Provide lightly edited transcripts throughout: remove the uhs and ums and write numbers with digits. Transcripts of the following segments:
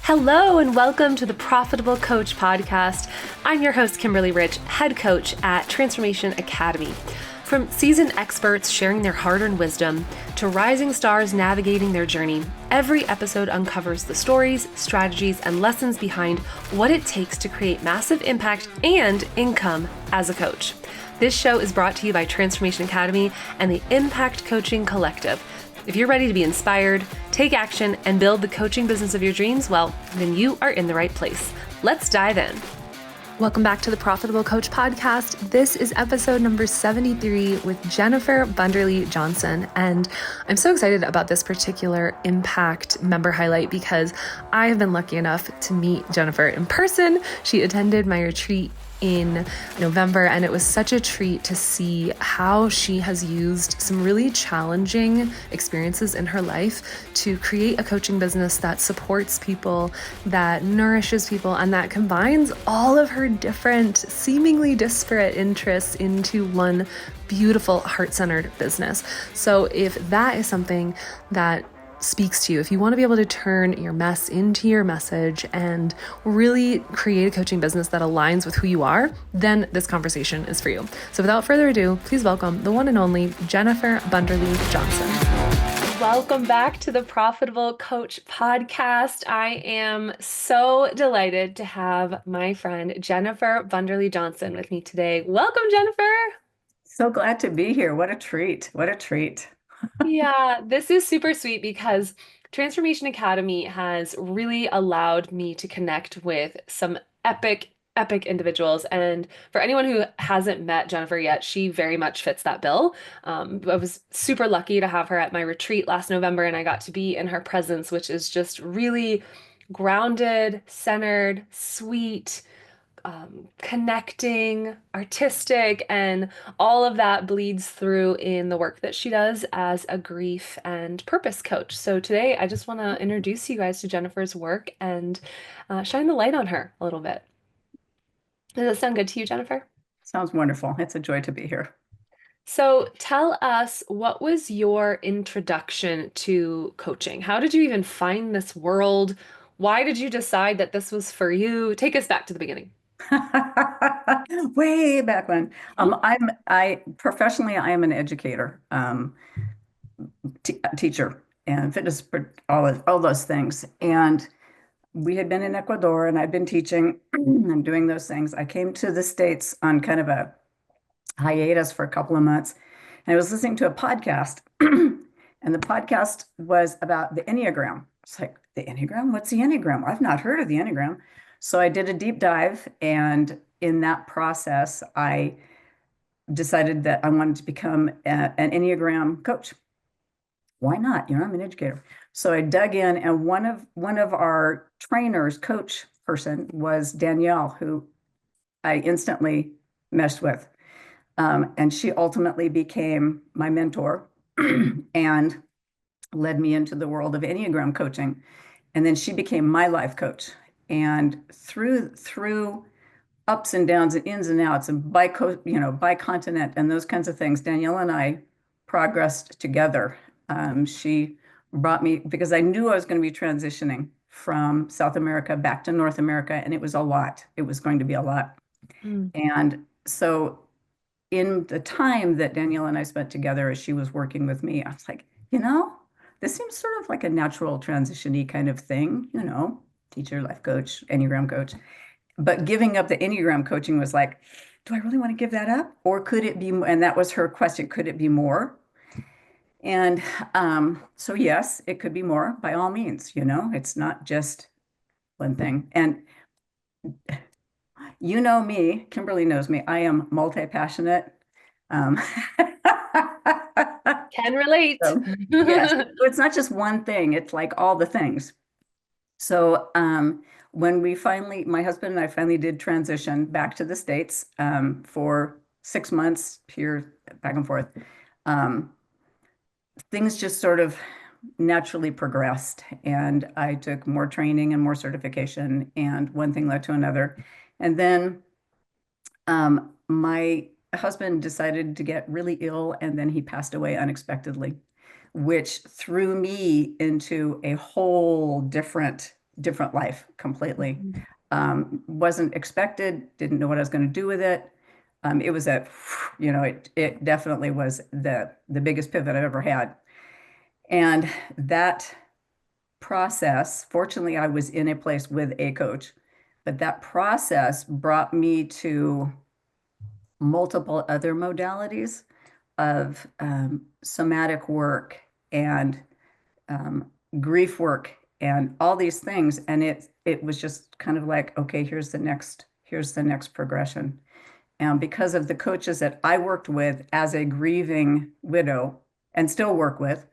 Hello and welcome to the Profitable Coach podcast. I'm your host, Kimberly Rich, head coach at Transformation Academy. From seasoned experts sharing their hard-earned wisdom to rising stars navigating their journey, every episode uncovers the stories, strategies, and lessons behind what it takes to create massive impact and income as a coach. This show is brought to you by Transformation Academy and the Impact Coaching Collective. If you're ready to be inspired, take action, and build the coaching business of your dreams, well, then you are in the right place. Let's dive in. Welcome back to the Profitable Coach podcast. This is episode number 73 with Jennifer Bunderle-Johnson. And I'm so excited about this particular Impact member highlight because I have been lucky enough to meet Jennifer in person. She attended my retreat in November, and it was such a treat to see how she has used some really challenging experiences in her life to create a coaching business that supports people, that nourishes people, and that combines all of her different, seemingly disparate interests into one beautiful, heart-centered business. So if that is something that speaks to you, if you want to be able to turn your mess into your message and really create a coaching business that aligns with who you are, then this conversation is for you. So without further ado, please welcome the one and only Jennifer Bunderle-Johnson. Welcome back to the Profitable Coach podcast. I am so delighted to have my friend Jennifer Bunderle-Johnson with me today. Welcome, Jennifer. So glad to be here. What a treat. What a treat. Yeah, this is super sweet because Transformation Academy has really allowed me to connect with some epic individuals. And for anyone who hasn't met Jennifer yet, she very much fits that bill. I was super lucky to have her at my retreat last November, and I got to be in her presence, which is just really grounded, centered, sweet, connecting, artistic, and all of that bleeds through in the work that she does as a grief and purpose coach. So today I just want to introduce you guys to Jennifer's work and shine the light on her a little bit. Does that sound good to you, Jennifer? Sounds wonderful. It's a joy to be here. So tell us, what was your introduction to coaching? How did you even find this world? Why did you decide that this was for you? Take us back to the beginning. Way back when. I professionally, I am an educator, teacher and fitness, all those things. And we had been in Ecuador and I'd been teaching and doing those things. I came to the States on kind of a hiatus for a couple of months. And I was listening to a podcast and the podcast was about the Enneagram. It's like, the Enneagram? What's the Enneagram? I've not heard of the Enneagram. So I did a deep dive, and in that process, I decided that I wanted to become an Enneagram coach. Why not? I'm an educator. So I dug in, and one of our trainers, coach person, was Danielle, who I instantly meshed with. And she ultimately became my mentor and led me into the world of Enneagram coaching. And then she became my life coach. And through ups and downs and ins and outs and by continent and those kinds of things, Danielle and I progressed together. She brought me, because I knew I was going to be transitioning from South America back to North America, and it was a lot. It was going to be a lot. And so in the time that Danielle and I spent together as she was working with me, I was like, this seems sort of like a natural transition-y kind of thing, teacher, life coach, Enneagram coach. But giving up the Enneagram coaching was like, do I really want to give that up? Or could it be, and that was her question, could it be more? And so yes, it could be more by all means, it's not just one thing. And me, Kimberly knows me, I am multi-passionate. Can relate. So, yes, it's not just one thing, it's like all the things. So when my husband and I finally did transition back to the States for 6 months here, back and forth, things just sort of naturally progressed. And I took more training and more certification, and one thing led to another. And then my husband decided to get really ill, and then he passed away unexpectedly, which threw me into a whole different different life completely. Mhm. Wasn't expected, didn't know what I was going to do with it. It was a, it definitely was the biggest pivot I've ever had. And that process, fortunately, I was in a place with a coach, but that process brought me to multiple other modalities of somatic work and um, grief work and all these things. And it was just kind of like, okay, here's the next progression. And because of the coaches that I worked with as a grieving widow and still work with,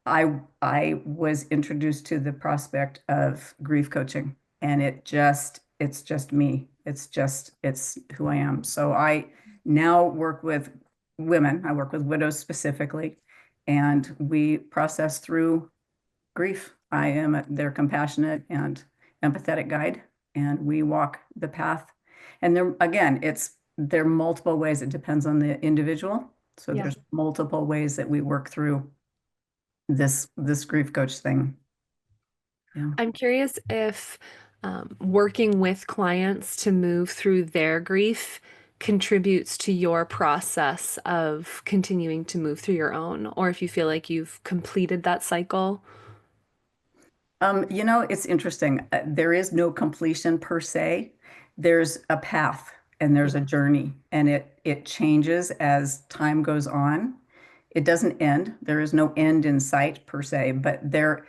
I was introduced to the prospect of grief coaching, and it's just me. It's who I am. So I now work with women. I work with widows specifically, and we process through grief. I am their compassionate and empathetic guide, and we walk the path. And there are multiple ways. It depends on the individual. So Yeah. there's multiple ways that we work through this grief coach thing. Yeah. I'm curious if working with clients to move through their grief contributes to your process of continuing to move through your own, or if you feel like you've completed that cycle. It's interesting. There is no completion per se. There's a path and there's a Yeah. journey, and it changes as time goes on. It doesn't end. There is no end in sight per se, but they're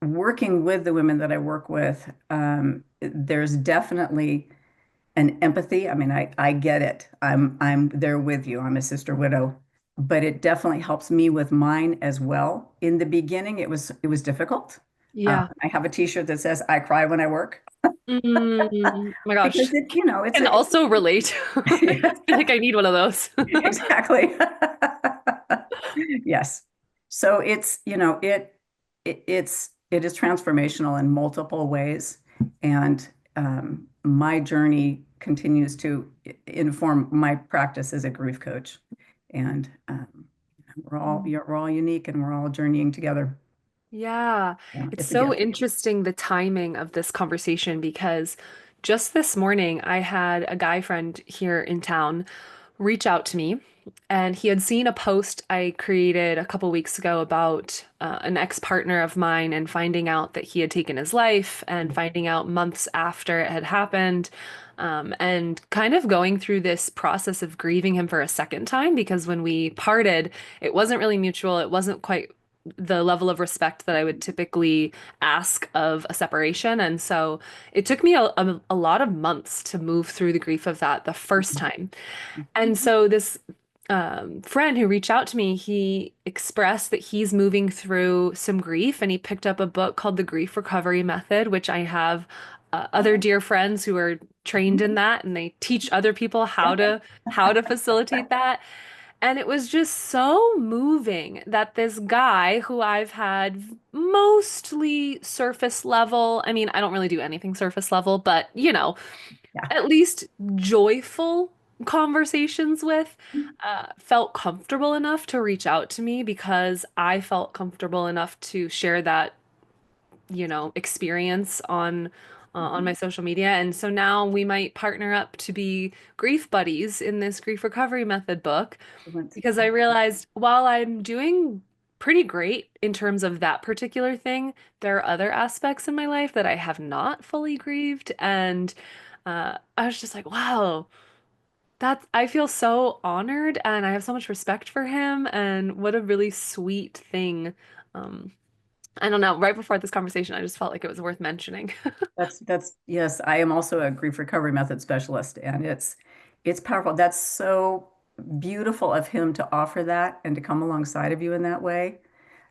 working with the women that I work with. There's definitely an empathy. I mean, I get it. I'm there with you. I'm a sister widow, but it definitely helps me with mine as well. In the beginning, it was difficult. Yeah. I have a t-shirt that says I cry when I work My because gosh. it's And also relate. I a feel like I need one of those. exactly. Yes. So it is transformational in multiple ways, and my journey continues to inform my practice as a grief coach. And we're all unique, and we're all journeying together. Yeah, Yeah, it's it's a so gift. interesting the timing of this conversation because just this morning I had a guy friend here in town reach out to me and he had seen a post I created a couple weeks ago about an ex-partner of mine and finding out that he had taken his life and finding out months after it had happened. And kind of going through this process of grieving him for a second time because when we parted, it wasn't really mutual. It wasn't quite the level of respect that I would typically ask of a separation. And so it took me a lot of months to move through the grief of that the first time. And so this friend who reached out to me, he expressed that he's moving through some grief and he picked up a book called The Grief Recovery Method, which I have other Oh, dear friends who are trained in that and they teach other people yeah. how to facilitate that. And it was just so moving that this guy who I've had mostly surface level, I mean, I don't really do anything surface level, but Yeah. at least joyful conversations with, felt comfortable enough to reach out to me because I felt comfortable enough to share that experience on my social media. And so now we might partner up to be grief buddies in this grief recovery method book Excellent. because I realized while I'm doing pretty great in terms of that particular thing, there are other aspects in my life that I have not fully grieved. And I was just like, wow, I feel so honored and I have so much respect for him. And what a really sweet thing. Um, I don't know. Right before this conversation, I just felt like it was worth mentioning. That's yes, I am also a grief recovery method specialist, and it's powerful. That's so beautiful of him to offer that and to come alongside of you in that way.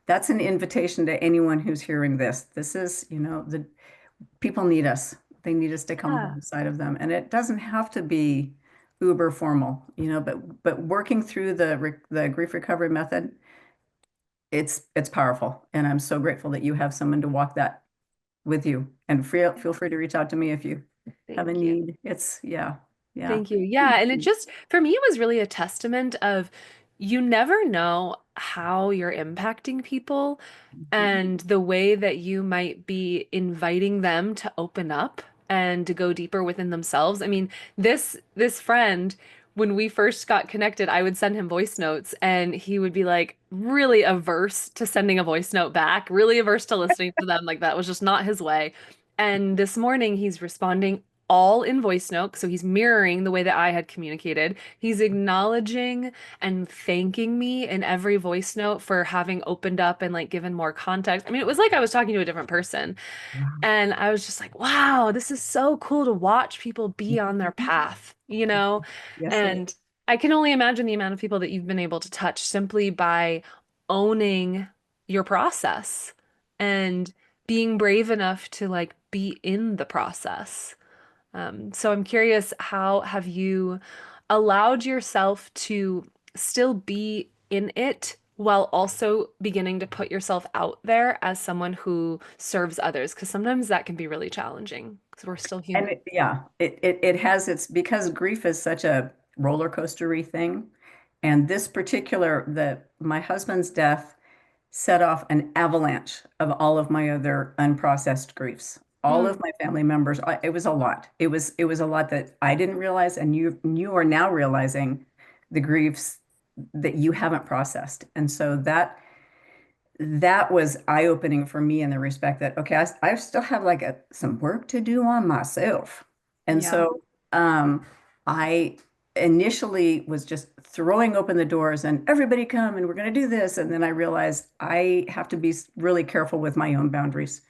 That's an invitation to anyone who's hearing this. This is, the people need us. They need us to come Yeah. alongside of them, and it doesn't have to be uber formal, but working through the grief recovery method, it's powerful, and I'm so grateful that you have someone to walk that with you. And feel free to reach out to me if you have a Thank you. need. It's yeah, yeah. Thank you. Yeah. And it just, for me, it was really a testament of you never know how you're impacting people and the way that you might be inviting them to open up and to go deeper within themselves. I mean, this friend, when we first got connected, I would send him voice notes and he would be like really averse to sending a voice note back, really averse to listening to them. Like that was just not his way. And this morning he's responding all in voice note, so he's mirroring the way that I had communicated. He's acknowledging and thanking me in every voice note for having opened up and like given more context. I mean, it was like I was talking to a different person. Wow. And I was just like, wow, this is so cool to watch people be on their path, you know? Yes, it is. And I can only imagine the amount of people that you've been able to touch simply by owning your process and being brave enough to like be in the process. So I'm curious, how have you allowed yourself to still be in it while also beginning to put yourself out there as someone who serves others? Because sometimes that can be really challenging because we're still And human. yeah, it has its because grief is such a roller coastery thing. And this particular, my husband's death set off an avalanche of all of my other unprocessed griefs. All Mm, of my family members, it was a lot. It was a lot that I didn't realize, and you are now realizing the griefs that you haven't processed. And so that was eye-opening for me in the respect that, okay, I still have like some work to do on myself. And yeah. so I initially was just throwing open the doors and everybody come and we're going to do this. And then I realized I have to be really careful with my own boundaries.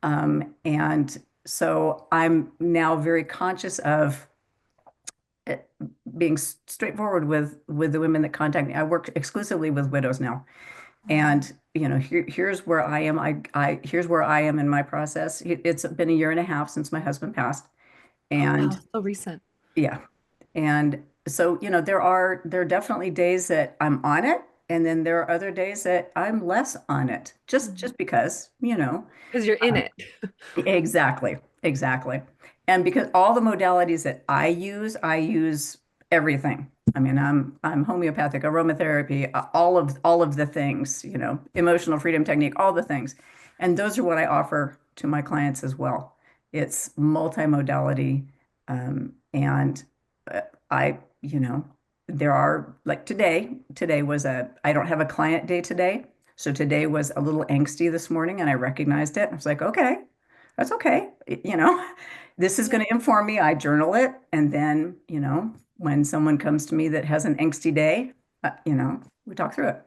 And so I'm now very conscious of it, being straightforward with the women that contact me. I work exclusively with widows now. And here's where I am. Here's where I am in my process. It's been a year and a half since my husband passed, Oh, wow, and so recent. yeah, and so there are definitely days that I'm on it, and then there are other days that I'm less on it, just because Because you're in um, it. exactly, exactly. And because all the modalities that I use everything. I mean, I'm homeopathic, aromatherapy, all of the things, emotional freedom technique, all the things. And those are what I offer to my clients as well. It's multimodality. And I, there are like today was I don't have a client day today. So today was a little angsty this morning and I recognized it. I was like, okay, that's okay. This is Yeah. going to inform me. I journal it. And then, when someone comes to me that has an angsty day, we talk through it.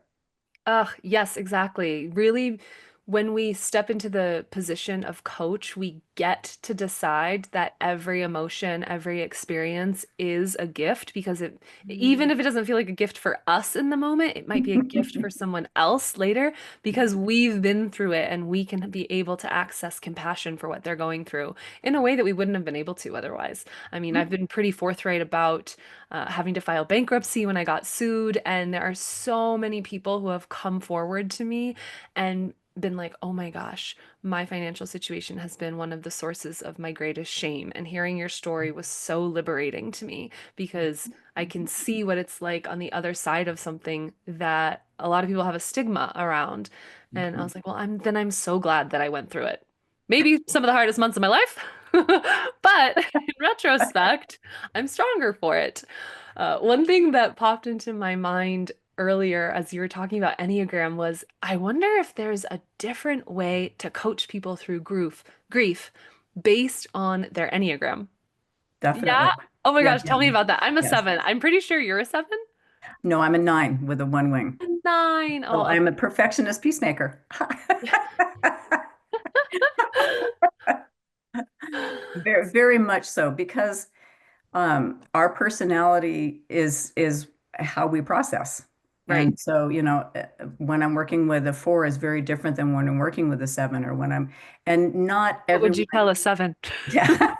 Yes, exactly. Really, when we step into the position of coach, we get to decide that every emotion, every experience is a gift because even if it doesn't feel like a gift for us in the moment, it might be a gift for someone else later because we've been through it and we can be able to access compassion for what they're going through in a way that we wouldn't have been able to otherwise. I mean, I've been pretty forthright about having to file bankruptcy when I got sued. And there are so many people who have come forward to me and been like, oh my gosh, my financial situation has been one of the sources of my greatest shame. And hearing your story was so liberating to me because I can see what it's like on the other side of something that a lot of people have a stigma around. And I was like, well, I'm so glad that I went through it. Maybe some of the hardest months of my life, but in retrospect, I'm stronger for it. One thing that popped into my mind earlier as you were talking about Enneagram was I wonder if there's a different way to coach people through grief based on their Enneagram. Yeah. Definitely. Oh my Yeah, gosh, yeah, tell me about that. I'm a yes. seven. I'm pretty sure you're a seven. No, I'm a 9 with a 1 wing. A nine. So Oh, I'm a perfectionist peacemaker. Very, very much so, because our personality is how we process. right. And so, when I'm working with a 4 is very different than when I'm working with a 7 or and not What would everyone, you tell a seven? yeah.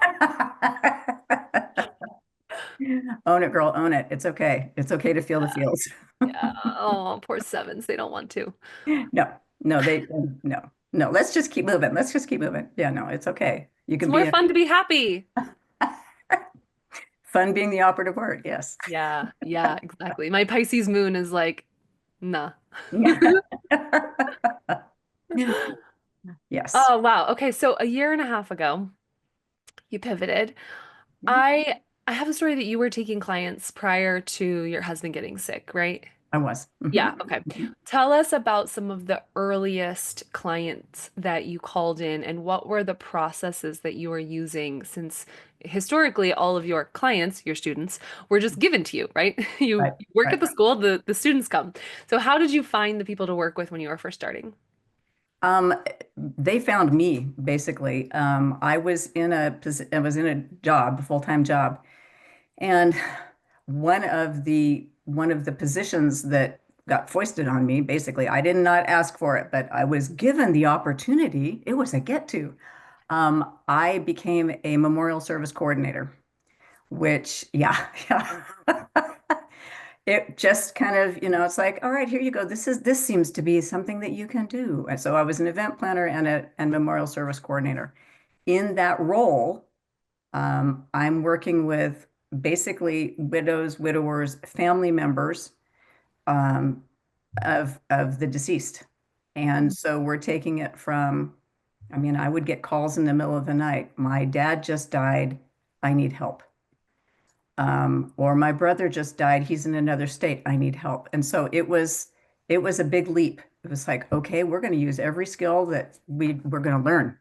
Own it, girl, own it. It's okay. It's okay to feel the feels. Yeah. Oh, poor sevens. They don't want to. No, no, no, no. Let's just keep moving. Let's just keep moving. Yeah, no, it's okay. You It's can be more fun to be happy. Fun being the operative word, yes. Yeah, yeah, exactly. My Pisces moon is like, nah. Yes. Oh, wow. Okay, so a year and a half ago, you pivoted. Yeah, I have a story that you were taking clients prior to your husband getting sick, right? I was. Yeah, okay. Tell us about some of the earliest clients that you called in and what were the processes that you were using since historically all of your clients, your students, were just given to you, right? Right, You work at right. the school, the students come. So how did you find the people to work with when you were first starting? Um, they found me basically. I was in a job, a full-time job, and one of the positions that got foisted on me, basically, I did not ask for it, but I was given the opportunity. It was a get to. I became a memorial service coordinator, which, yeah, yeah. It just kind of, it's like, all right, here you go. This seems to be something that you can do. And so I was an event planner and a and memorial service coordinator. In that role, I'm working with basically widows, widowers, family members um, of the deceased. And so we're taking it from, I mean, I would get calls in the middle of the night. My dad just died. I need help. Or my brother just died. He's in another state. I need help. And so it was a big leap. It was like, okay, we're going to use every skill that we're going to learn.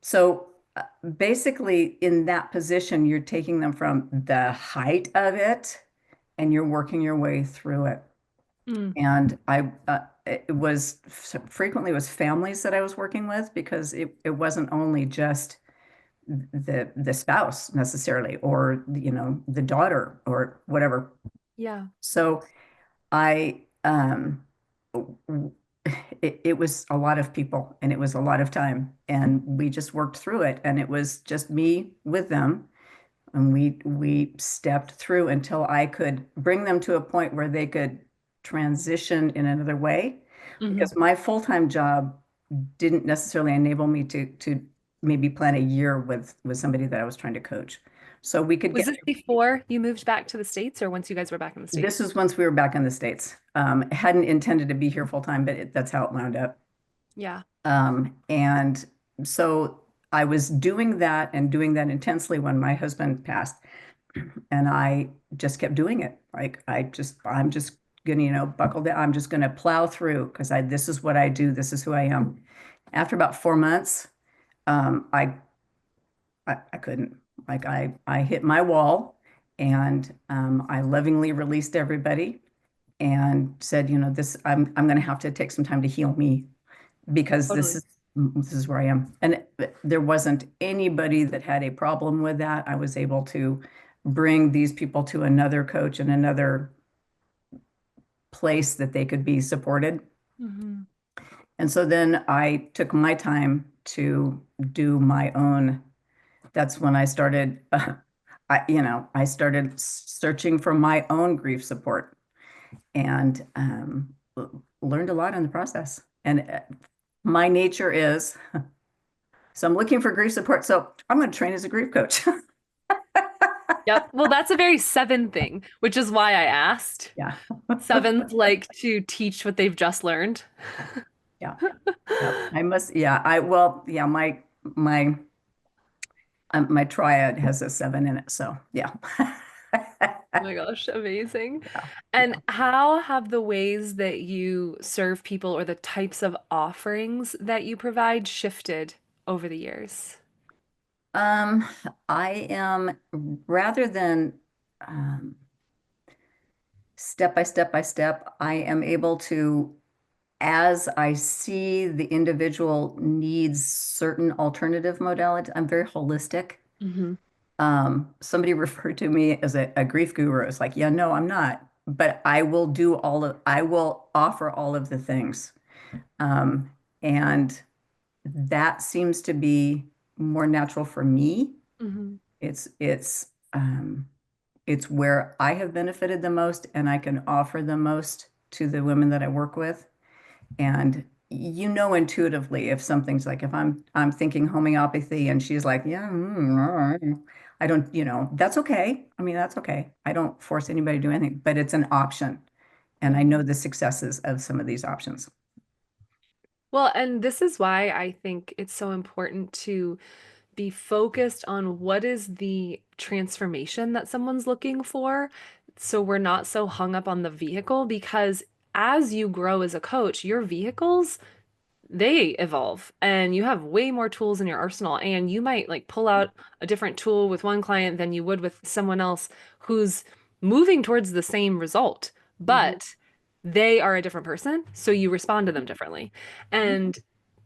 So basically, in that position, you're taking them from the height of it and you're working your way through it. Mm, And it was frequently it was families that I was working with because it wasn't only just the spouse necessarily or the daughter or whatever. yeah. So I it was a lot of people and it was a lot of time and we just worked through it and it was just me with them and we stepped through until I could bring them to a point where they could transition in another way Hmm. because my full-time job didn't necessarily enable me to maybe plan a year with somebody that I was trying to coach. So we could Was get this before you moved back to the States or once you guys were back in the this States? was once we were back in the States. Hadn't intended to be here full time, but that's how it wound up. Yeah, And so I was doing that and doing that intensely when my husband passed. And I just kept doing it. Like I'm just gonna, buckle down. I'm just gonna plow through because this is what I do. This is who I am. After about 4 months, um, I, I couldn't. Like I hit my wall and I lovingly released everybody and said, I'm going to have to take some time to heal me because totally. this is where I am. And there wasn't anybody that had a problem with that. I was able to bring these people to another coach and another place that they could be supported. Hmm. And so then I took my time to do my own. That's when I started, I started searching for my own grief support and learned a lot in the process. And my nature is, so I'm looking for grief support. So I'm going to train as a grief coach. Yep. Well, that's a very seven thing, which is why I asked. Yeah. Sevens like to teach what they've just learned. Yeah. Yeah. I must. Yeah. Well, yeah, my triad has a 7 in it. So yeah. Oh my gosh, amazing. Yeah. And Yeah. how have the ways that you serve people or the types of offerings that you provide shifted over the years? Um, I am rather than step by step by step, I am able to, as I see the individual needs certain alternative modalities, I'm very holistic. Hmm. Somebody referred to me as a grief guru. It's like, yeah, no, I'm not, but I will offer all of the things. Um, and that seems to be more natural for me. Hmm. It's, it's, um, it's where I have benefited the most and I can offer the most to the women that I work with. And intuitively if something's like if I'm thinking homeopathy and she's like, yeah, all right. I don't, that's okay. I mean, that's okay. I don't force anybody to do anything, but it's an option. And I know Mhm. the successes of some of these options. Well, and this is why I think it's so important to be focused on what is the transformation that someone's looking for. So we're not so hung up on the vehicle because as you grow as a coach, your vehicles they evolve and you have way more tools in your arsenal and you might like pull out a different tool with one client than you would with someone else who's moving towards the same result, Mhm. but they are a different person, so you respond to them differently. And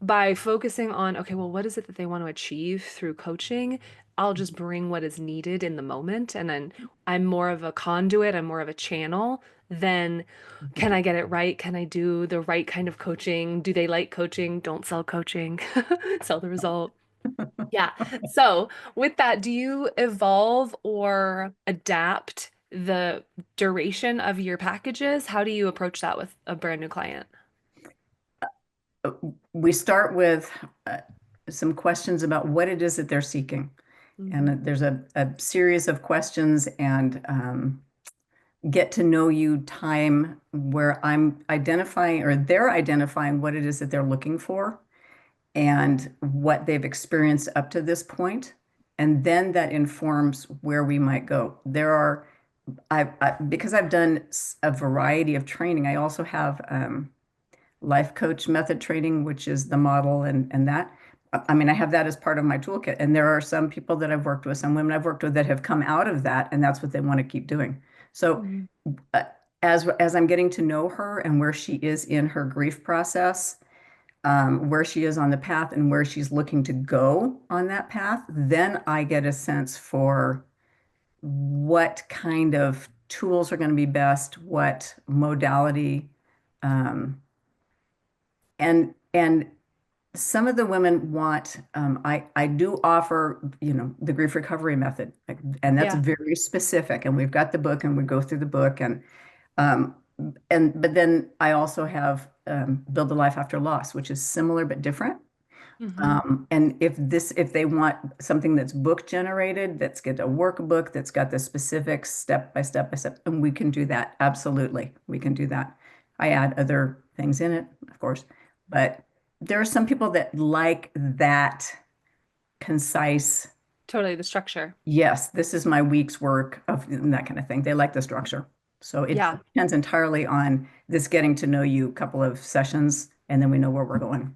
by focusing on, okay, well, what is it that they want to achieve through coaching? I'll just bring what is needed in the moment. And then I'm more of a conduit, I'm more of a channel than can I get it right? Can I do the right kind of coaching? Do they like coaching? Don't sell coaching, sell the result. Yeah. So, with that, do you evolve or adapt the duration of your packages? How do you approach that with a brand new client? We start with some questions about what it is that they're seeking. Hmm. And there's a series of questions and get to know you time where I'm identifying or they're identifying what it is that they're looking for and what they've experienced up to this point. And then that informs where we might go. Because I've done a variety of training, I also have life coach method training, which is the model and that. I mean, I have that as part of my toolkit. And there are some people that I've worked with, some women I've worked with that have come out of that, and that's what they want to keep doing. So Hmm. uh, as I'm getting to know her and where she is in her grief process, where she is on the path and where she's looking to go on that path, then I get a sense for what kind of tools are going to be best, what modality, um, and some of the women want, I do offer, the grief recovery method, and that's Yeah. very specific. And we've got the book, and we go through the book, um, but then I also have Build a Life After Loss, which is similar but different. Hmm. And if they want something that's book generated, that's got a workbook, that's got the specifics step by step by step, and we can do that. Absolutely. We can do that. I add other things in it, of course, but there are some people that like that concise, Totally, the structure. yes, this is my week's work of that kind of thing. They like the structure. So it Yeah. depends entirely on this getting to know you couple of sessions, and then we know where we're going.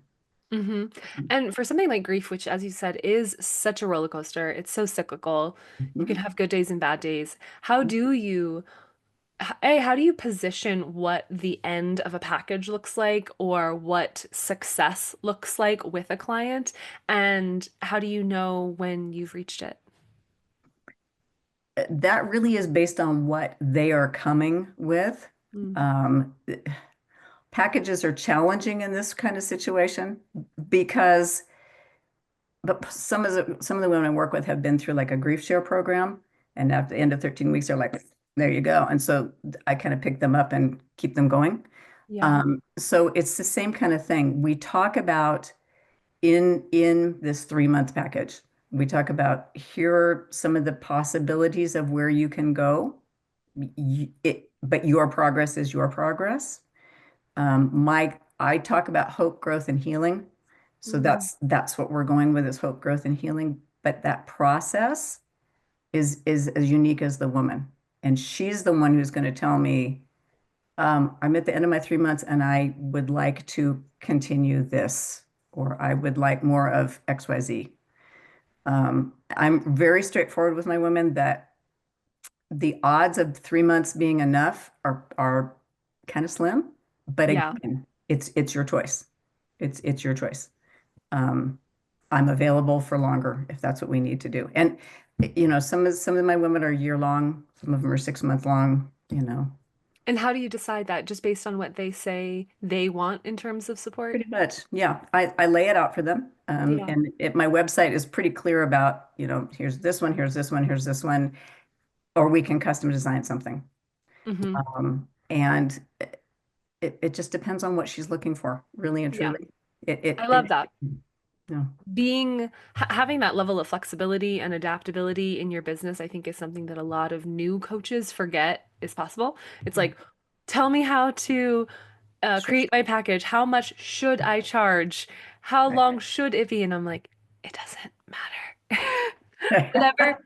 Hmm. And for something like grief, which, as you said, is such a roller coaster, it's so cyclical. You can Mhm. have good days and bad days. How do you how do you position what the end of a package looks like or what success looks like with a client? And how do you know when you've reached it? That really is based on what they are coming with. Mm. Um, Packages are challenging in this kind of situation because but some of the women I work with have been through like a grief share program, and at the end of 13 weeks, they're like, there you go. And so I kind of pick them up and keep them going. Yeah. So it's the same kind of thing. We talk about in this 3 month package, we talk about here are some of the possibilities of where you can go. But your progress is your progress. I talk about hope, growth, and healing. So Hmm. that's what we're going with is hope, growth, and healing. But that process is as unique as the woman. And she's the one who's going to tell me, I'm at the end of my 3 months and I would like to continue this, or I would like more of XYZ. I'm very straightforward with my women that the odds of 3 months being enough are kind of slim, but Yeah. again, it's your choice. It's your choice. Um, I'm available for longer if that's what we need to do. And some of my women are year long, some of them are 6 month long, And how do you decide that? Just based on what they say they want in terms of support? pretty much. Yeah, I lay it out for them. Yeah. And my website is pretty clear about, here's this one, here's this one, here's this one, or we can custom design something. Hmm. And it just depends on what she's looking for, really and Yeah. truly. It, it, I love it, that. No. Having that level of flexibility and adaptability in your business, I think is something that a lot of new coaches forget is possible. It's like, tell me how to Sure. create my package. How much should I charge? How Right. long should it be? And I'm like, it doesn't matter. Whatever.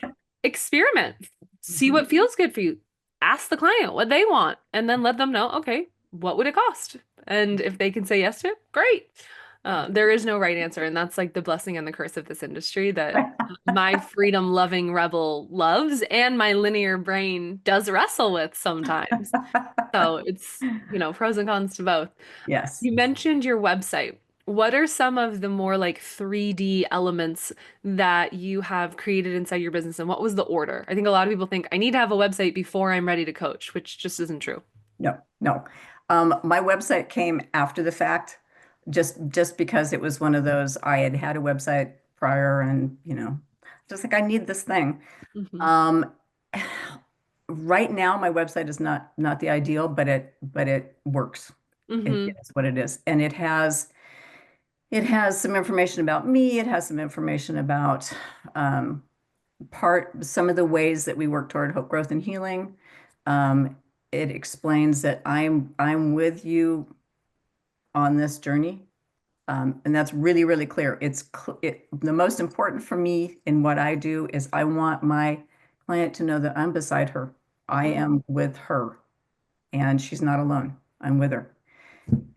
Experiment. See Mhm. what feels good for you. Ask the client what they want, and then let them know, okay, what would it cost? And if they can say yes to it, great. There is no right answer, and that's like the blessing and the curse of this industry that my freedom-loving rebel loves and my linear brain does wrestle with sometimes. So it's, pros and cons to both. Yes. You mentioned your website. What are some of the more like 3D elements that you have created inside your business, and what was the order? I think a lot of people think I need to have a website before I'm ready to coach, which just isn't true. No, no. My website came after the fact, just because it was one of those, I had had a website prior and, just like I need this thing. Hmm. Um, right now my website is not the ideal, but it works. It Hmm. is what it is. And it has some information about me, it has some information about um some of the ways that we work toward hope, growth, and healing. Um, it explains that I'm with you on this journey. And that's really, really clear. The most important for me in what I do is I want my client to know that I'm beside her. I Hmm. am with her, and she's not alone. I'm with her.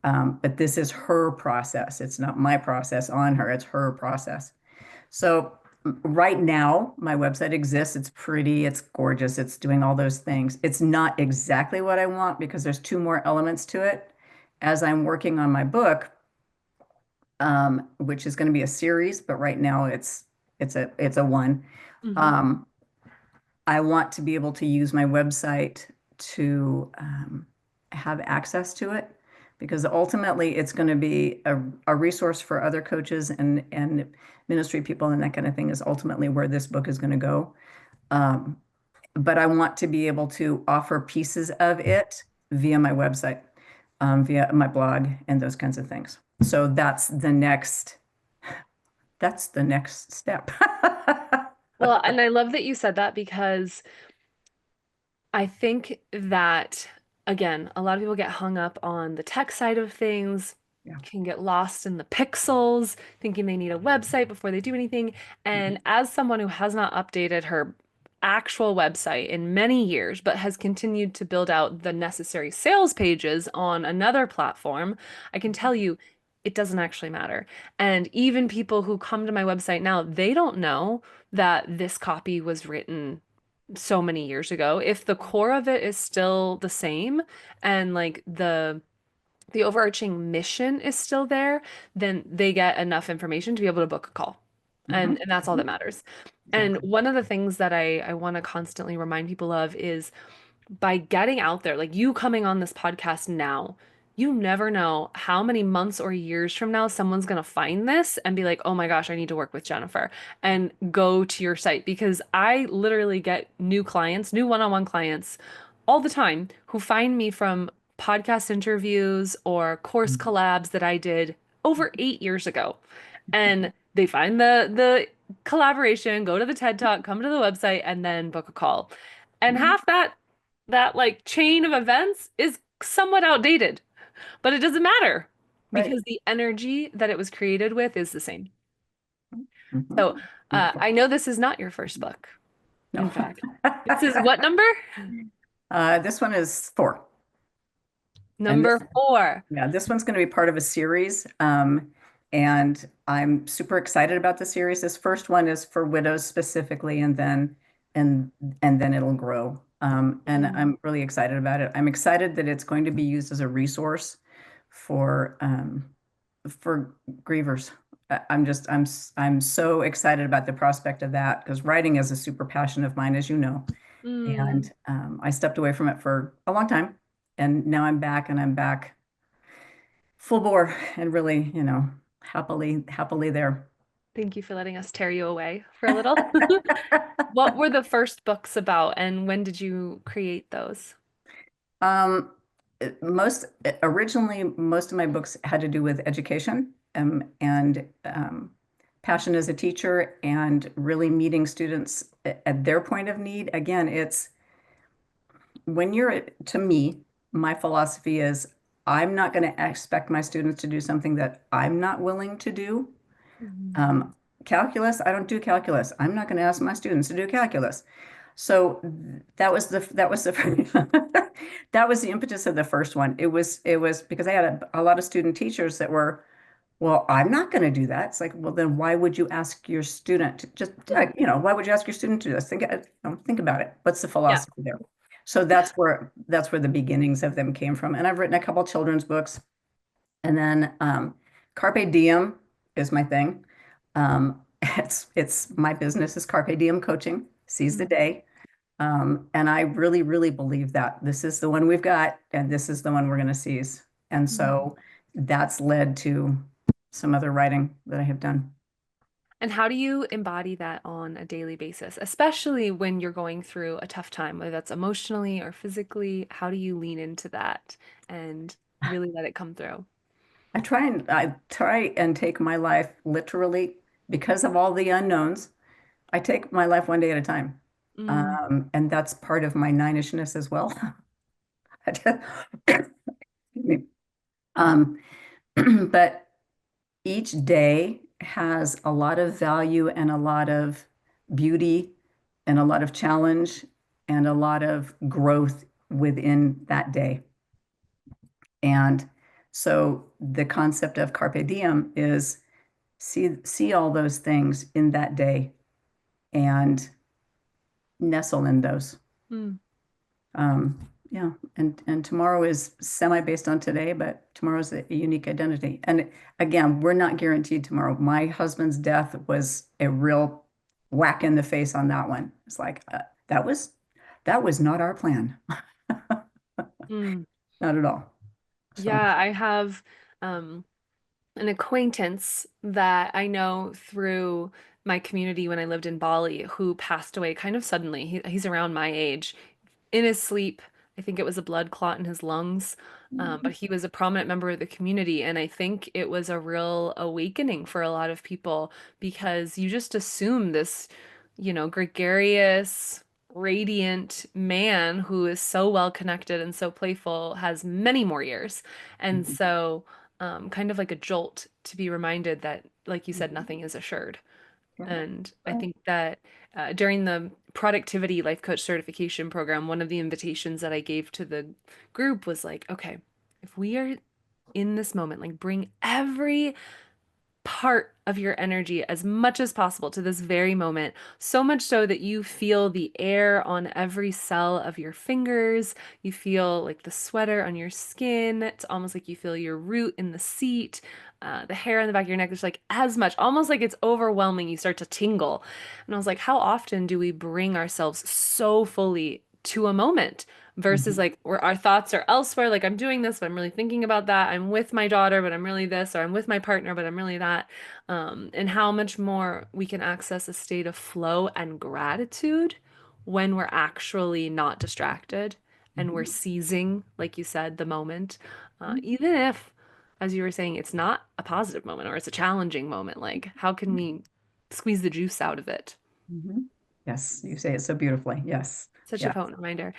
But this is her process. It's not my process on her. It's her process. So right now, my website exists. It's pretty, it's gorgeous, it's doing all those things. It's not exactly what I want because there's two more elements to it. As I'm working on my book, which is going to be a series, but right now it's a one. Hmm. Um, I want to be able to use my website to have access to it because ultimately it's going to be a resource for other coaches and ministry people and that kind of thing is ultimately where this book is going to go. Um, but I want to be able to offer pieces of it via my website, via my blog and those kinds of things. So that's the next step. Well, and I love that you said that because I think that, again, a lot of people get hung up on the tech side of things, Yeah. can get lost in the pixels, thinking they need a website before they do anything. Mhm. And as someone who has not updated her actual website in many years, but has continued to build out the necessary sales pages on another platform, I can tell you it doesn't actually matter. And even people who come to my website now, they don't know that this copy was written so many years ago. If the core of it is still the same and like the overarching mission is still there, then they get enough information to be able to book a call. And Mhm. and that's all that Mhm. matters. And Exactly. one of the things that I want to constantly remind people of is by getting out there, like you coming on this podcast now, you never know how many months or years from now someone's going to find this and be like, oh my gosh, I need to work with Jennifer and go to your site because I literally get new clients, new one-on-one clients all the time who find me from podcast interviews or course Mhm. collabs that I did over 8 years ago. And they find the collaboration, go to the TED Talk, come to the website, and then book a call. And Mhm. half that like chain of events is somewhat outdated, but it doesn't matter Right. because the energy that it was created with is the same. Mhm. So Beautiful. I know this is not your first book. No. In fact, this is what number? This one is four. And Number 4. yeah, this one's going to be part of a series. And I'm super excited about the series. This first one is for widows specifically, and then it'll grow. And Mm. I'm really excited about it. I'm excited that it's going to be used as a resource for for grievers. I'm so excited about the prospect of that because writing is a super passion of mine, as you know. Mm. And I stepped away from it for a long time, and now I'm back, and I'm back full bore and really, happily there. Thank you for letting us tear you away for a little. What were the first books about and when did you create those? Um, Originally, most of my books had to do with education, and passion as a teacher and really meeting students at their point of need. Again, it's when to me, my philosophy is I'm not going to expect my students to do something that I'm not willing to do. Mhm. Um, Calculus, I don't do calculus. I'm not going to ask my students to do calculus. So that was the that was the impetus of the first one. It was because I had a lot of student teachers that were, well, I'm not going to do that. It's like, well, then why would you ask your student to just, Mm. why would you ask your student to do this? Think about it. What's the Yeah. philosophy there? So that's where the beginnings of them came from. And I've written a couple children's books. And then Carpe Diem is my thing. It's my business is Carpe Diem coaching, seize the Mm. day. And I really, really believe that this is the one we've got, and this is the one we're going to seize. And Mhm. so that's led to some other writing that I have done. And how do you embody that on a daily basis, especially when you're going through a tough time, whether that's emotionally or physically? How do you lean into that and really let it come through? I try and take my life literally because of all the unknowns. I take my life one day at a time. Mm. And that's part of my nineishness as well. Excuse me. Um, but each day has a lot of value and a lot of beauty and a lot of challenge and a lot of growth within that day. And so the concept of carpe diem is see all those things in that day and nestle in those. Mm. Yeah, and tomorrow is semi based on today, but tomorrow's a unique identity. And again, we're not guaranteed tomorrow. My husband's death was a real whack in the face on that one. It's like that was not our plan, Mm. not at all. So, Yeah, I have um, an acquaintance that I know through my community when I lived in Bali who passed away kind of suddenly. He's around my age. In his sleep, I think it was a blood clot in his lungs. But he was a prominent member of the community, and I think it was a real awakening for a lot of people because you just assume this, gregarious, radiant man who is so well connected and so playful has many more years. And mhm, so, kind of like a jolt to be reminded that, like you said, mhm, nothing is assured. yeah, And I right. think that during the productivity life coach certification program, one of the invitations that I gave to the group was like, okay, if we are in this moment, like bring every part of your energy as much as possible to this very moment, so much so that you feel the air on every cell of your fingers. You feel like the sweater on your skin. It's almost like you feel your root in the seat, the hair on the back of your neck. There's like as much, almost like it's overwhelming. You start to tingle. And I was like, how often do we bring ourselves so fully to a moment? Versus Mhm, like where our thoughts are elsewhere, like I'm doing this, but I'm really thinking about that. I'm with my daughter, but I'm really this, or I'm with my partner, but I'm really that. And how much more we can access a state of flow and gratitude when we're actually not distracted and we're mhm, seizing, like you said, the moment. mhm, Even if, as you were saying, it's not a positive moment or it's a challenging moment, like how can we squeeze the juice out of it? mhm. Yes, you say it so beautifully. Yes, Such a yes. potent reminder.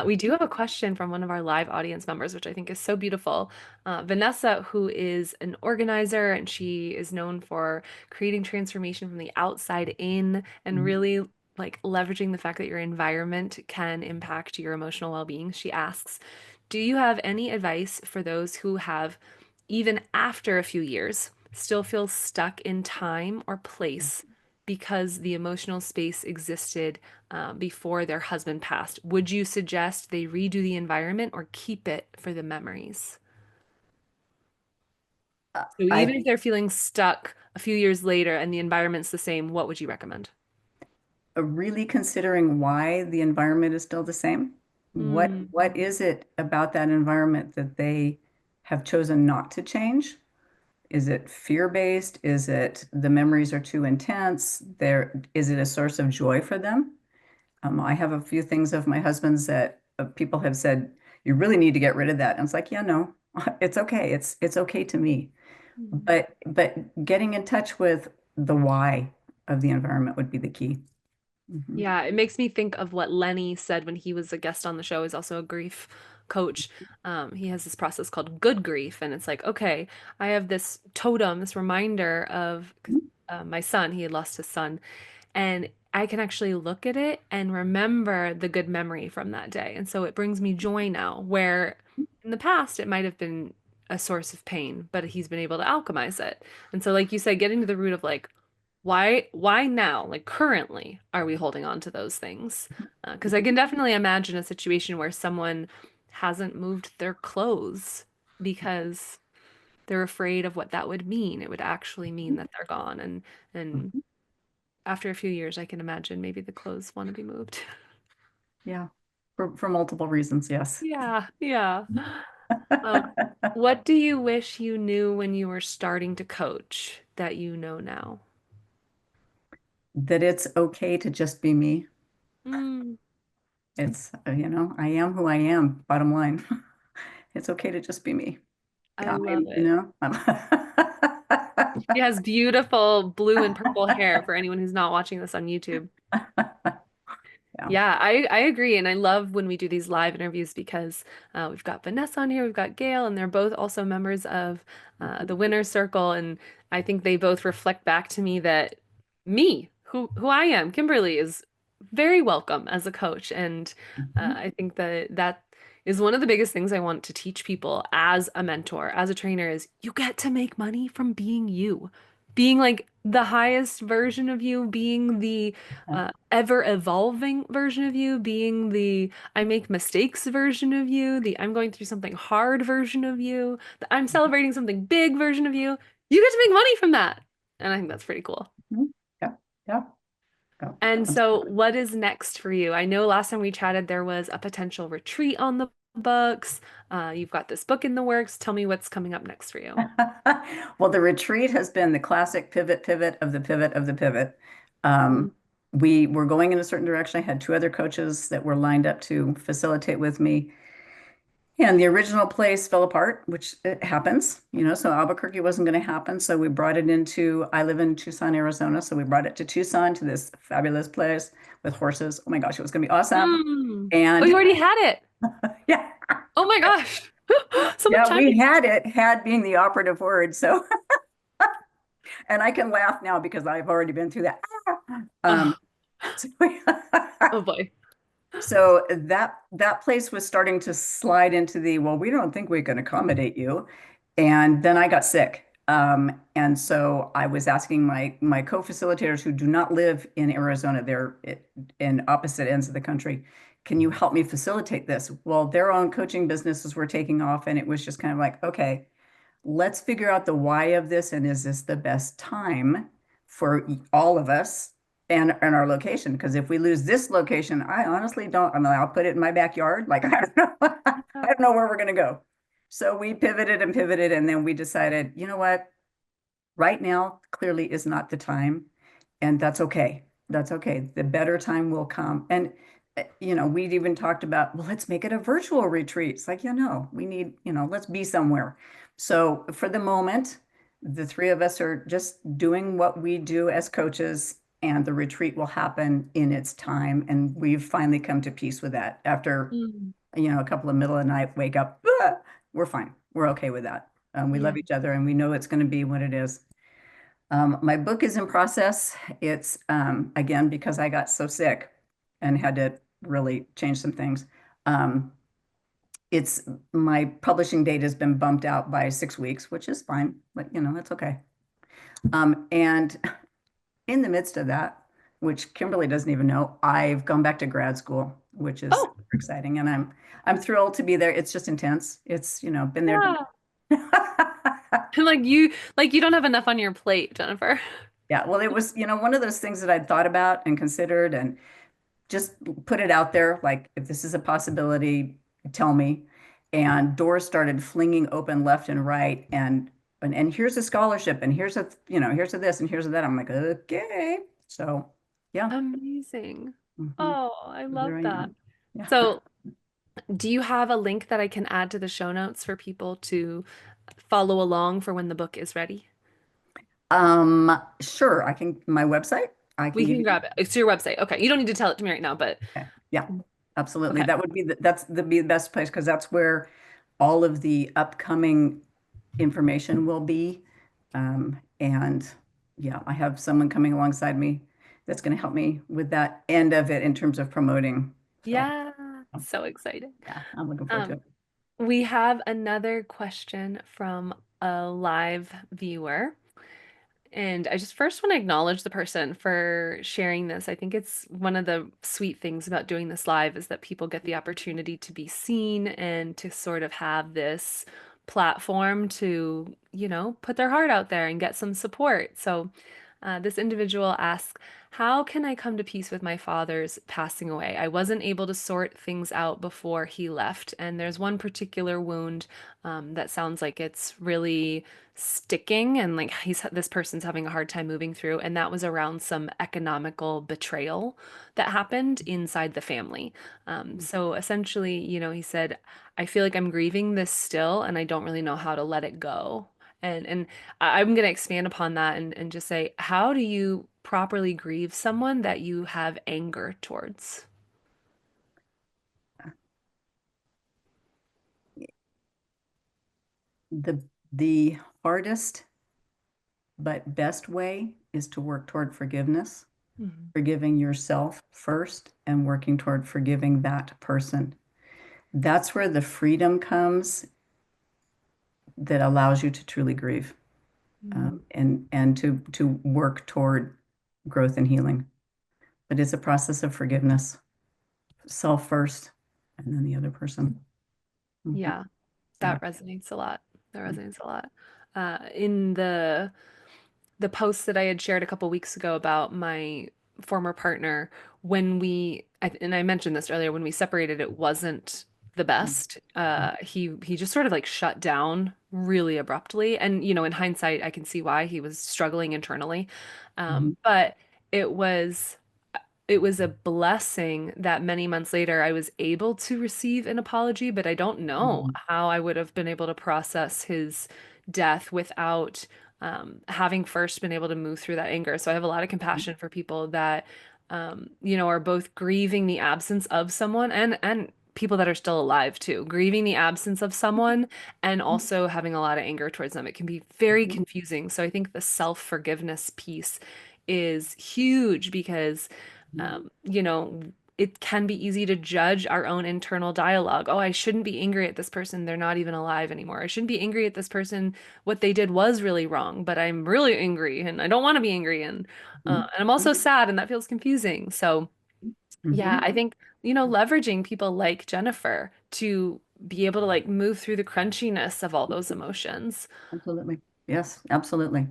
We do have a question from one of our live audience members, which I think is so beautiful. Vanessa, who is an organizer and she is known for creating transformation from the outside in and Mhm. really like leveraging the fact that your environment can impact your emotional well-being. She asks, do you have any advice for those who have, even after a few years, still feel stuck in time or place because the emotional space existed before their husband passed? Would you suggest they redo the environment or keep it for the memories? So even I if they're feeling stuck a few years later and the environment's the same, what would you recommend? really considering why the environment is still the same. Mm, What is it about that environment that they have chosen not to change? Is it fear-based? Is it the memories are too intense? Is it a source of joy for them? I have a few things of my husband's that people have said, you really need to get rid of that. And it's like, yeah, no, it's okay. It's okay to me. mm, But getting in touch with the why of the environment would be the key. Mhm. Yeah, it makes me think of what Lenny said when he was a guest on the show. He's also a grief coach. He has this process called good grief, and it's like, okay, I have this totem, this reminder of my son. He had lost his son, and I can actually look at it and remember the good memory from that day. And so it brings me joy now, where in the past it might have been a source of pain, but he's been able to alchemize it. And so, like you said, getting to the root of like, why now? Like currently, are we holding on to those things? Because I can definitely imagine a situation where someone hasn't moved their clothes because they're afraid of what that would mean. It would actually mean that they're gone, and Mhm. after a few years, I can imagine maybe the clothes want to be moved. Yeah, for multiple reasons, yes. Yeah, yeah. Um, what do you wish you knew when you were starting to coach that you know now? That it's okay to just be me. Mm, It's, I am who I am, bottom line. It's okay to just be me. I Yeah, love you it. know, She has beautiful blue and purple hair for anyone who's not watching this on YouTube. yeah. Yeah, I agree. And I love when we do these live interviews because we've got Vanessa on here, we've got Gail, and they're both also members of the Winner's Circle. And I think they both reflect back to me that me, who I am, Kimberly, is very welcome as a coach. And Mhm. I think that that is one of the biggest things I want to teach people as a mentor, as a trainer, is you get to make money from being you, being like the highest version of you, being the ever evolving version of you, being the I make mistakes version of you, the I'm going through something hard version of you, the I'm celebrating something big version of you. You get to make money from that. And I think that's pretty cool. Mhm. Yeah, yeah, yeah. And so, Absolutely. what is next for you? I know last time we chatted, there was a potential retreat on the books. You've got this book in the works. Tell me what's coming up next for you. Well, the retreat has been the classic pivot of the pivot of the pivot. Mm. Um, we were going in a certain direction. I had two other coaches that were lined up to facilitate with me. And the original place fell apart, which it happens, so Albuquerque wasn't going to happen. So we brought it I live in Tucson, Arizona. So we brought it to Tucson to this fabulous place with horses. Oh my gosh, it was going to be awesome. Mm. Oh, you And already had it. yeah, Oh my gosh. So much yeah, time. we had it, had being the operative word. So, and I can laugh now because I've already been through that. Um, Oh, so, oh boy. so that place was starting to slide into well, we don't think we can accommodate you. And then I got sick. And so I was asking my co-facilitators who do not live in Arizona, they're in opposite ends of the country. Can you help me facilitate this? Well, their own coaching businesses were taking off, and it was just kind of like, okay, let's figure out the why of this, and is this the best time for all of us and our location? Because if we lose this location, I honestly don't. I mean, I'll put it in my backyard. Like I don't know, I don't know where we're going to go. So we pivoted, and then we decided, you know what? Right now, clearly is not the time, and that's okay. That's okay. The better time will come. And we'd even talked about, well, let's make it a virtual retreat. It's like, we need, let's be somewhere. So for the moment, the three of us are just doing what we do as coaches, and the retreat will happen in its time. And we've finally come to peace with that after, Mm. a couple of middle of the night wake up. We're fine. We're okay with that. We Yeah. love each other, and we know it's going to be what it is. My book is in process. It's again because I got so sick and had to really change some things. Um, it's My publishing date has been bumped out by 6 weeks, which is fine, but it's okay. And in the midst of that, which Kimberly doesn't even know, I've gone back to grad school, which is Oh, super exciting, and I'm thrilled to be there. It's just intense. It's been there. yeah. Done. Like you don't have enough on your plate, Jennifer. Yeah, well, it was, one of those things that I'd thought about and considered and just put it out there. Like, if this is a possibility, tell me. And doors started flinging open left and right. And here's a scholarship, and here's a this, and here's a that. I'm like, okay. So, yeah. Amazing. Hmm. Oh, I love There I that. am. Yeah. So, do you have a link that I can add to the show notes for people to follow along for when the book is ready? Sure, I can, my website, I We can give can you. grab it. It's your website. Okay. You don't need to tell it to me right now, but Okay. Yeah, absolutely. okay. That would be the best place because that's where all of the upcoming information will be. And yeah, I have someone coming alongside me that's going to help me with that end of it in terms of promoting. So Yeah. So exciting. yeah, I'm looking forward to Um, it. we have another question from a live viewer. And I just first want to acknowledge the person for sharing this. I think it's one of the sweet things about doing this live is that people get the opportunity to be seen and to sort of have this platform to, put their heart out there and get some support. So this individual asks, how can I come to peace with my father's passing away? I wasn't able to sort things out before he left. And there's one particular wound that sounds like it's really sticking and like this person's having a hard time moving through. And that was around some economical betrayal that happened inside the family. So essentially, he said, I feel like I'm grieving this still and I don't really know how to let it go. And I'm going to expand upon that and just say, how do you properly grieve someone that you have anger towards? The hardest but best way is to work toward forgiveness, Mhm. forgiving yourself first and working toward forgiving that person. That's where the freedom comes that allows you to truly grieve, Mhm. and to work toward growth and healing. But it's a process of forgiveness, self first, and then the other person. Mhm. Yeah, Yeah. that resonates a lot. That resonates a lot. In the post that I had shared a couple weeks ago about my former partner, and I mentioned this earlier, when we separated, it wasn't the best. He just sort of like shut down really abruptly, and in hindsight, I can see why he was struggling internally. Mhm. But it was it was a blessing that many months later I was able to receive an apology, but I don't know Mhm. how I would have been able to process his death without having first been able to move through that anger. So I have a lot of compassion for people that, are both grieving the absence of someone and people that are still alive too, grieving the absence of someone and also having a lot of anger towards them. It can be very Mhm. confusing. So I think the self-forgiveness piece is huge because Mhm. it can be easy to judge our own internal dialogue. Oh, I shouldn't be angry at this person. They're not even alive anymore. I shouldn't be angry at this person. What they did was really wrong, but I'm really angry and I don't want to be angry. And I'm also sad and that feels confusing. So, yeah, Mhm. I think, leveraging people like Jennifer to be able to like move through the crunchiness of all those emotions. Absolutely. Yes, absolutely.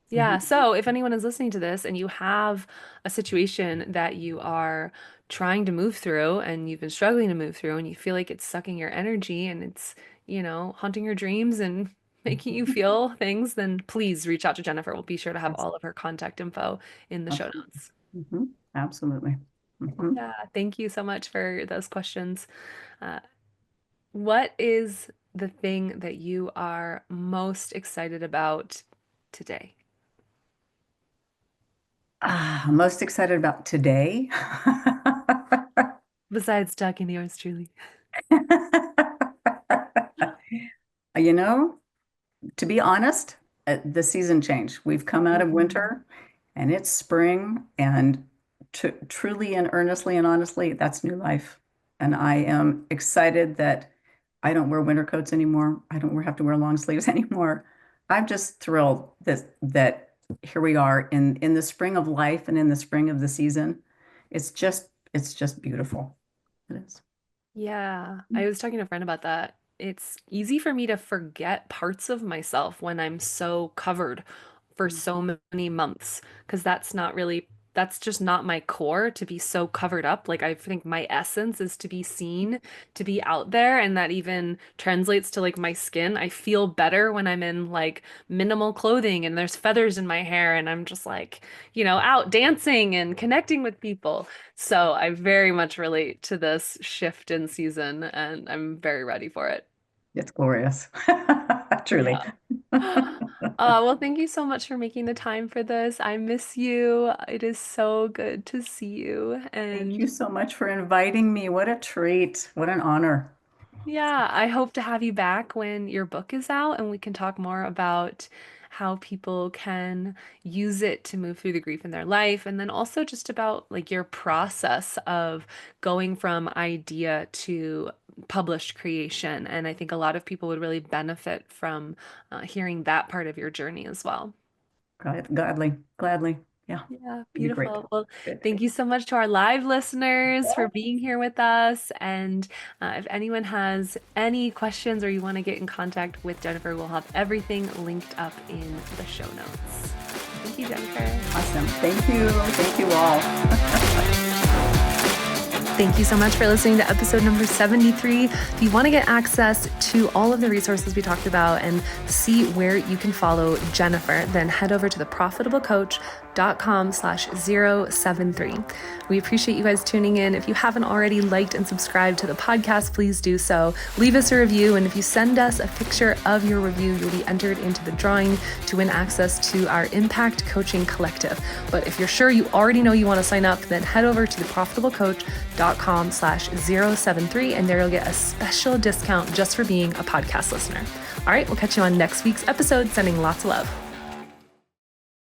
Yeah, Mhm. so if anyone is listening to this and you have a situation that you are trying to move through and you've been struggling to move through and you feel like it's sucking your energy and it's, haunting your dreams and making you feel things, then please reach out to Jennifer. We'll be sure to have Yes, all of her contact info in the show absolutely. notes. Absolutely. Mhm. Yeah, thank you so much for those questions. Uh, what is the thing that you are most excited about today? I'm most excited about today. Besides talking to yours truly. You know, to be honest, the season changed. We've come out of Mhm. winter and it's spring, and truly and earnestly and honestly, that's new life. And I am excited that I don't wear winter coats anymore. I don't have to wear long sleeves anymore. I'm just thrilled that here we are in the spring of life and in the spring of the season. It's just beautiful. It is. Yeah, I was talking to a friend about that. It's easy for me to forget parts of myself when I'm so covered for so many months because that's just not my core to be so covered up. Like I think my essence is to be seen, to be out there, and that even translates to like my skin. I feel better when I'm in like minimal clothing and there's feathers in my hair and I'm just like, out dancing and connecting with people. So I very much relate to this shift in season and I'm very ready for it. It's glorious. Truly. Yeah. Well, thank you so much for making the time for this. I miss you. It is so good to see you. Thank you And so much for inviting me. What a treat. What an honor. yeah, I hope to have you back when your book is out and we can talk more about how people can use it to move through the grief in their life. And then also just about like your process of going from idea to published creation. And I think a lot of people would really benefit from hearing that part of your journey as well. Gladly, gladly. Yeah, Yeah, it'd be great. beautiful. Well, Good. thank you so much to our live listeners for being here with us. And if anyone has any questions or you want to get in contact with Jennifer, we'll have everything linked up in the show notes. Thank you, Jennifer. Awesome. Thank you. Thank you all. Thank you so much for listening to episode number 73. If you want to get access to all of the resources we talked about and see where you can follow Jennifer, then head over to theprofitablecoach.com/073. We appreciate you guys tuning in. If you haven't already liked and subscribed to the podcast, please do so. Leave us a review, and if you send us a picture of your review, you'll be entered into the drawing to win access to our Impact Coaching Collective. But if you're sure you already know you want to sign up, then head over to theprofitablecoach.com/073, and there you'll get a special discount just for being a podcast listener. All right, we'll catch you on next week's episode. Sending lots of love.